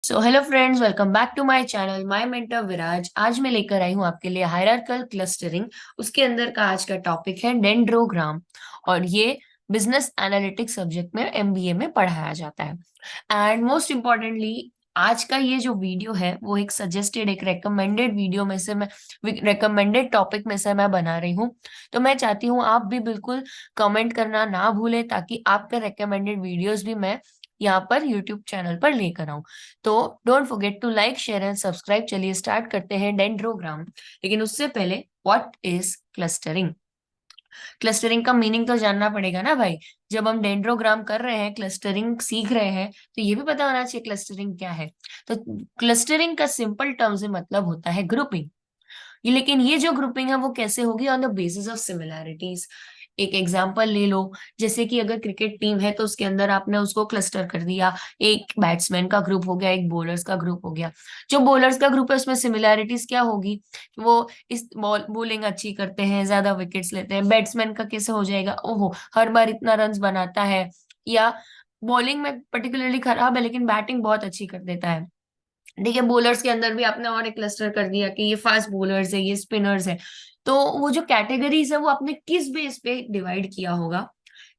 So hello friends, welcome back to my channel my mentor Viraj. आज मैं लेकर आई हूँ आपके लिए हायरार्किकल क्लस्टरिंग। उसके अंदर का आज का टॉपिक है डेंड्रोग्राम, और ये बिजनेस एनालिटिक्स सब्जेक्ट में एमबीए में पढ़ाया जाता है। एंड मोस्ट इम्पोर्टेंटली, आज का ये जो वीडियो है वो एक सजेस्टेड, एक रेकमेंडेड वीडियो में से मैं रेकमेंडेड टॉपिक में से मैं बना रही हूँ। तो मैं चाहती हूँ आप भी बिल्कुल कमेंट करना ना भूलें, ताकि आपके रेकमेंडेड वीडियोस भी मैं यहाँ पर यूट्यूब चैनल पर लेकर आऊं। तो don't forget to like, share and subscribe. चलिए स्टार्ट करते हैं डेंड्रोग्राम। लेकिन उससे पहले, व्हाट इज क्लस्टरिंग? क्लस्टरिंग का मीनिंग तो जानना पड़ेगा ना भाई। जब हम डेंड्रोग्राम कर रहे हैं, क्लस्टरिंग सीख रहे हैं, तो ये भी पता होना चाहिए क्लस्टरिंग क्या है। तो क्लस्टरिंग का सिंपल टर्म से मतलब होता है ग्रुपिंग। लेकिन ये जो ग्रुपिंग है वो कैसे होगी? On the basis of similarities. एक एग्जांपल ले लो, जैसे कि अगर क्रिकेट टीम है तो उसके अंदर आपने उसको क्लस्टर कर दिया। एक बैट्समैन का ग्रुप हो गया, एक बॉलर्स का ग्रुप हो गया। जो बॉलर्स का ग्रुप है उसमें सिमिलैरिटीज क्या होगी? वो इस बॉलिंग अच्छी करते हैं, ज्यादा विकेट्स लेते हैं। बैट्समैन का कैसे हो जाएगा? ओहो, हर बार इतना रन बनाता है, या बॉलिंग में पर्टिकुलरली खराब है लेकिन बैटिंग बहुत अच्छी कर देता है। ठीक है, बॉलर्स के अंदर भी आपने और एक क्लस्टर कर दिया कि ये फास्ट बॉलर्स है, ये स्पिनर्स है। तो वो जो कैटेगरीज है वो आपने किस बेस पे डिवाइड किया होगा?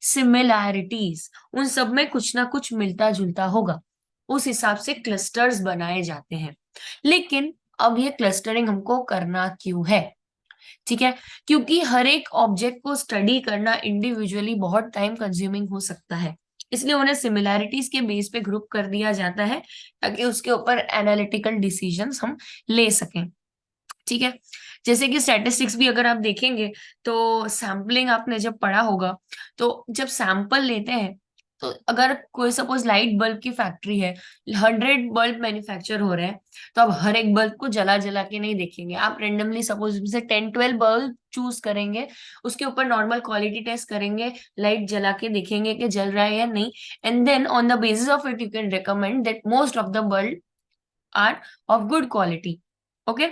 सिमिलैरिटीज। उन सब में कुछ ना कुछ मिलता जुलता होगा, उस हिसाब से क्लस्टर्स बनाए जाते हैं। लेकिन अब ये क्लस्टरिंग हमको करना क्यों है? ठीक है, क्योंकि हर एक ऑब्जेक्ट को स्टडी करना इंडिविजुअली बहुत टाइम कंज्यूमिंग हो सकता है। इसलिए उन्हें सिमिलैरिटीज के बेस पे ग्रुप कर दिया जाता है, ताकि उसके ऊपर एनालिटिकल डिसीजंस हम ले सकें। ठीक है, जैसे कि स्टैटिस्टिक्स भी अगर आप देखेंगे, तो सैम्पलिंग आपने जब पढ़ा होगा, तो जब सैंपल लेते हैं, तो अगर कोई सपोज लाइट बल्ब की फैक्ट्री है, 100 बल्ब मैन्युफैक्चर हो रहे हैं, तो आप हर एक बल्ब को जला जला के नहीं देखेंगे। आप रेंडमली सपोज से 10-12 बल्ब चूज करेंगे, उसके ऊपर नॉर्मल क्वालिटी टेस्ट करेंगे, लाइट जला के देखेंगे कि जल रहा है या नहीं, and then on the basis of it you can recommend that most of the bulb are of good quality. Okay,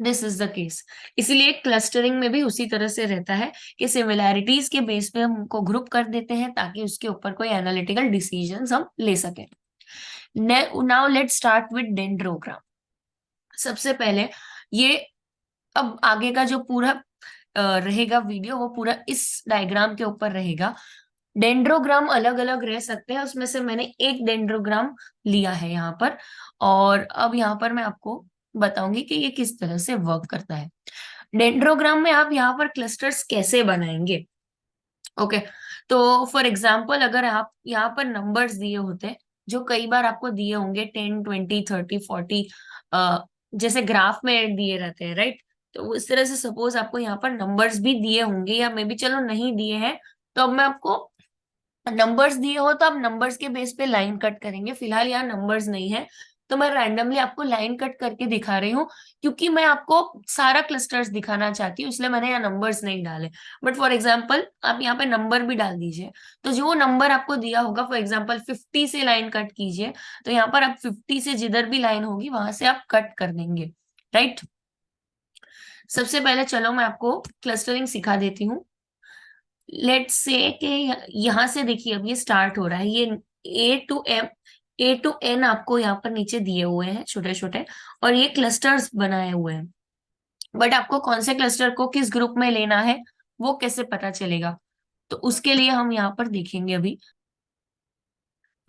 this is the case. इसीलिए क्लस्टरिंग में भी उसी तरह से रहता है कि सिमिलैरिटीज के बेस पे हम उनको ग्रुप कर देते हैं, ताकि उसके ऊपर कोई एनालिटिकल डिसीजंस हम ले सकें। Now let's start with dendrogram. सबसे पहले ये, अब आगे का जो पूरा रहेगा वीडियो, वो पूरा इस डायग्राम के ऊपर रहेगा। डेंड्रोग्राम अलग अलग रह सकते हैं, उसमें से मैंने एक डेंड्रोग्राम लिया है यहाँ पर। और अब यहाँ पर मैं आपको बताऊंगी कि ये किस तरह से वर्क करता है। डेंड्रोग्राम में आप यहाँ पर क्लस्टर्स कैसे बनाएंगे? ओके, तो फॉर एग्जाम्पल, अगर आप यहाँ पर नंबर्स दिए होते, जो कई बार आपको दिए होंगे 10, 20, 30, 40, जैसे ग्राफ में दिए रहते हैं, राइट? तो इस तरह से सपोज आपको यहाँ पर नंबर्स भी दिए होंगे, या मे बी चलो नहीं दिए हैं, तो अब मैं आपको नंबर्स दिए हो तो आप नंबर्स के बेस पे लाइन कट करेंगे। फिलहाल यहाँ नंबर्स नहीं है, तो मैं रैंडमली आपको लाइन कट करके दिखा रही हूँ, क्योंकि मैं आपको सारा क्लस्टर्स दिखाना चाहती हूँ, इसलिए मैंने यहाँ नंबर्स नहीं डाले। बट फॉर एग्जाम्पल आप यहाँ पे नंबर भी डाल दीजिए। तो जो नंबर आपको दिया होगा, फॉर एग्जाम्पल 50 से लाइन कट कीजिए, तो यहाँ पर आप 50 से जिधर भी लाइन होगी वहां से आप कट कर देंगे, राइट? सबसे पहले चलो मैं आपको क्लस्टरिंग सिखा देती हूँ। लेट्स से कि यहाँ से देखिए, अब ये स्टार्ट हो रहा है, ये A to M, A to N आपको यहाँ पर नीचे दिए हुए हैं छोटे छोटे, और ये क्लस्टर्स बनाए हुए हैं। बट आपको कौन से क्लस्टर को किस ग्रुप में लेना है, वो कैसे पता चलेगा? तो उसके लिए हम यहाँ पर देखेंगे अभी।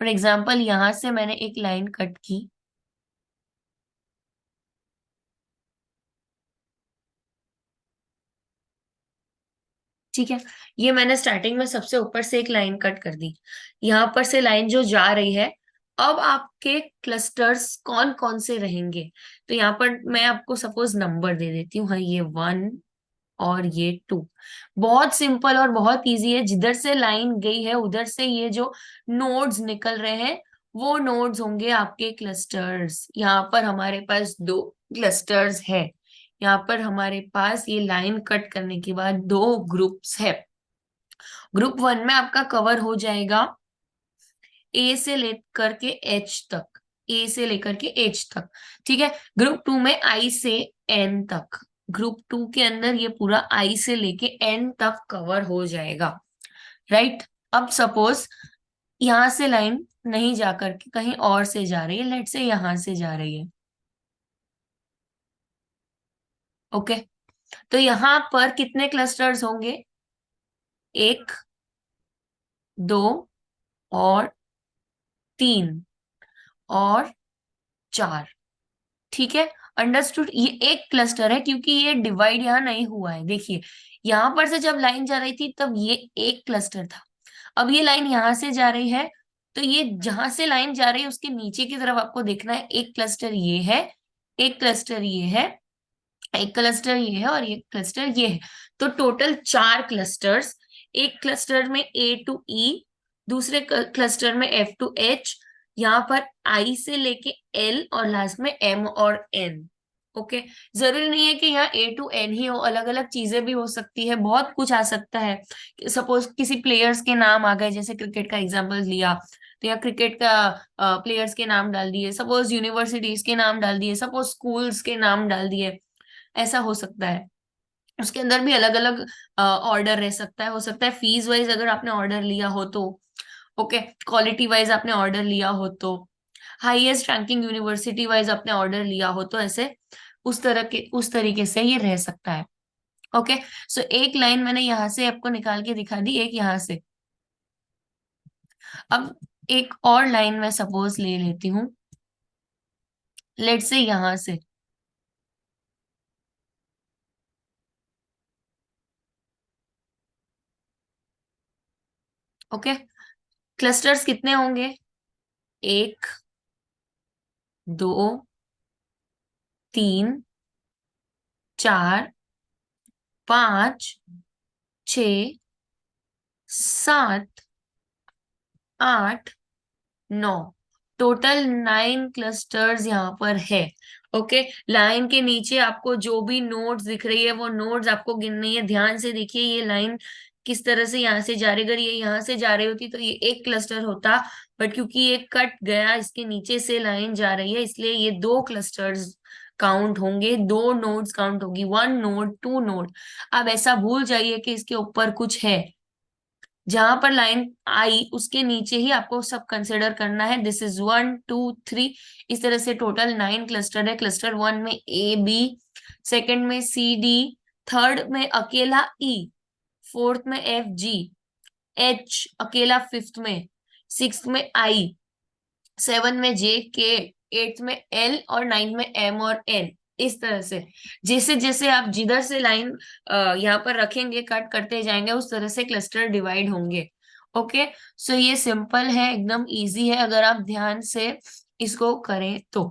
फॉर एग्जाम्पल, यहाँ से मैंने एक लाइन कट की। ठीक है, ये मैंने स्टार्टिंग में सबसे ऊपर से एक लाइन कट कर दी। यहाँ पर से लाइन जो जा रही है, अब आपके क्लस्टर्स कौन कौन से रहेंगे? तो यहाँ पर मैं आपको सपोज नंबर दे देती हूँ। हाँ, ये 1 और ये 2। बहुत सिंपल और बहुत इजी है। जिधर से लाइन गई है उधर से ये जो नोड्स निकल रहे हैं, वो नोड्स होंगे आपके क्लस्टर्स। यहाँ पर हमारे पास दो क्लस्टर्स है। यहाँ पर हमारे पास ये लाइन कट करने के बाद दो ग्रुप्स है। ग्रुप 1 में आपका कवर हो जाएगा ए से लेकर के एच तक, ए से लेकर के एच तक। ठीक है, ग्रुप 2 में आई से एन तक। ग्रुप 2 के अंदर ये पूरा आई से लेके एन तक कवर हो जाएगा, राइट? अब सपोज यहाँ से लाइन नहीं जा करके कहीं और से जा रही है, लेट से यहाँ से जा रही है। ओके, तो यहाँ पर कितने क्लस्टर्स होंगे? एक, दो, और तीन, और चार। ठीक है, अंडरस्टूड। ये एक क्लस्टर है क्योंकि ये डिवाइड यहाँ नहीं हुआ है। देखिए, यहाँ पर से जब लाइन जा रही थी तब ये एक क्लस्टर था। अब ये लाइन यहाँ से जा रही है, तो ये जहां से लाइन जा रही है उसके नीचे की तरफ आपको देखना है, एक क्लस्टर ये है, एक क्लस्टर ये है, एक क्लस्टर ये है, और एक क्लस्टर ये है। तो टोटल चार क्लस्टर्स। एक क्लस्टर में ए टू ई, दूसरे क्लस्टर में एफ टू एच, यहाँ पर आई से लेके एल, और लास्ट में एम और एन। ओके, जरूरी नहीं है कि यहाँ ए टू एन ही हो, अलग अलग चीजें भी हो सकती है, बहुत कुछ आ सकता है। सपोज किसी प्लेयर्स के नाम आ गए, जैसे क्रिकेट का एग्जांपल लिया, तो यहाँ क्रिकेट का प्लेयर्स के नाम डाल दिए, सपोज यूनिवर्सिटीज के नाम डाल दिए, सपोज स्कूल्स के नाम डाल दिए, ऐसा हो सकता है। उसके अंदर भी अलग अलग ऑर्डर रह सकता है, हो सकता है फीस वाइज अगर आपने ऑर्डर लिया हो तो, ओके, क्वालिटी वाइज आपने ऑर्डर लिया हो तो, हाईएस्ट रैंकिंग यूनिवर्सिटी वाइज आपने ऑर्डर लिया हो तो, ऐसे उस तरीके से ये रह सकता है। ओके, सो एक लाइन मैंने यहाँ से आपको निकाल के दिखा दी, एक यहाँ से। अब एक और लाइन मैं सपोज ले लेती हूँ, लेट से यहाँ से। ओके, क्लस्टर्स कितने होंगे? एक, दो, तीन, चार, पांच, छ, सात, आठ, नौ। टोटल 9 क्लस्टर्स यहाँ पर है। ओके, लाइन के नीचे आपको जो भी नोड्स दिख रही है वो नोड्स आपको गिननी है। ध्यान से देखिए ये लाइन किस तरह से यहाँ से जा रही, अगर ये यहाँ से जा रही होती तो ये एक क्लस्टर होता, बट क्योंकि ये कट गया, इसके नीचे से लाइन जा रही है, इसलिए ये दो क्लस्टर्स काउंट होंगे, दो नोड्स काउंट होगी, वन नोड, टू नोड। अब ऐसा भूल जाइए कि इसके ऊपर कुछ है, जहां पर लाइन आई उसके नीचे ही आपको सब कंसिडर करना है। This is one, two, three, इस तरह से टोटल 9 क्लस्टर है। क्लस्टर वन में ए बी, सेकंड में सी डी, थर्ड में अकेला ई, फोर्थ में एफ जी, एच अकेला फिफ्थ में, सिक्स्थ में आई, सेवन में जे के, एट्थ में एल, और नाइन में एम और एन। इस तरह से जैसे जैसे आप जिधर से लाइन यहाँ पर रखेंगे, कट करते जाएंगे, उस तरह से क्लस्टर डिवाइड होंगे। ओके, सो ये सिंपल है, एकदम इजी है अगर आप ध्यान से इसको करें तो।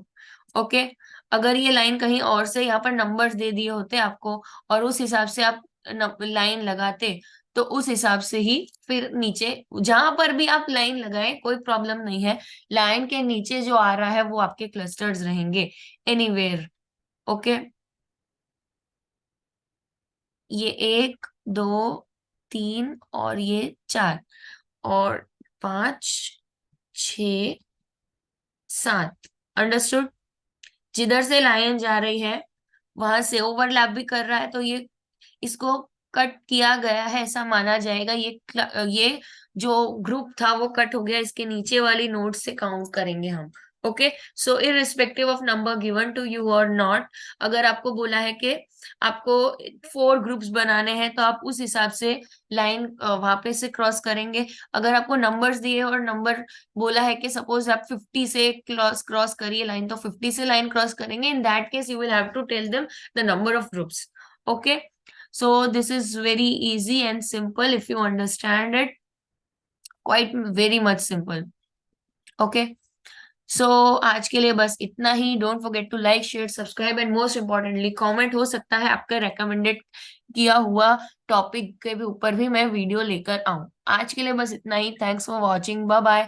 ओके, अगर ये लाइन कहीं और से यहाँ पर नंबर्स दे दिए होते आपको, और उस हिसाब से आप लाइन लगाते, तो उस हिसाब से ही फिर नीचे जहां पर भी आप लाइन लगाएं कोई प्रॉब्लम नहीं है, लाइन के नीचे जो आ रहा है वो आपके क्लस्टर्स रहेंगे एनीवेयर। ओके, ये एक, दो, तीन, और ये चार, और पांच, छ, सात। अंडरस्टूड। जिधर से लाइन जा रही है वहां से ओवरलैप भी कर रहा है, तो ये इसको कट किया गया है ऐसा माना जाएगा। ये जो ग्रुप था वो कट हो गया, इसके नीचे वाली नोड से काउंट करेंगे हम। Okay, so irrespective of number given to you और नॉट, अगर आपको बोला है कि आपको 4 ग्रुप्स बनाने हैं तो आप उस हिसाब से लाइन वहां पे से क्रॉस करेंगे। अगर आपको नंबर्स दिए और नंबर बोला है कि सपोज आप 50 से क्रॉस क्रॉस करिए लाइन, तो 50 से लाइन क्रॉस करेंगे। In that case you will have to tell them the number of groups. Okay, so this is very easy and simple if you understand it, quite very much simple. Okay, so आज के लिए बस इतना ही। Don't forget to like, share, subscribe, and most importantly comment. हो सकता है आपका रेकमेंडेड किया हुआ टॉपिक के भी ऊपर भी मैं वीडियो लेकर आऊं। आज के लिए बस इतना ही। Thanks for watching, bye bye.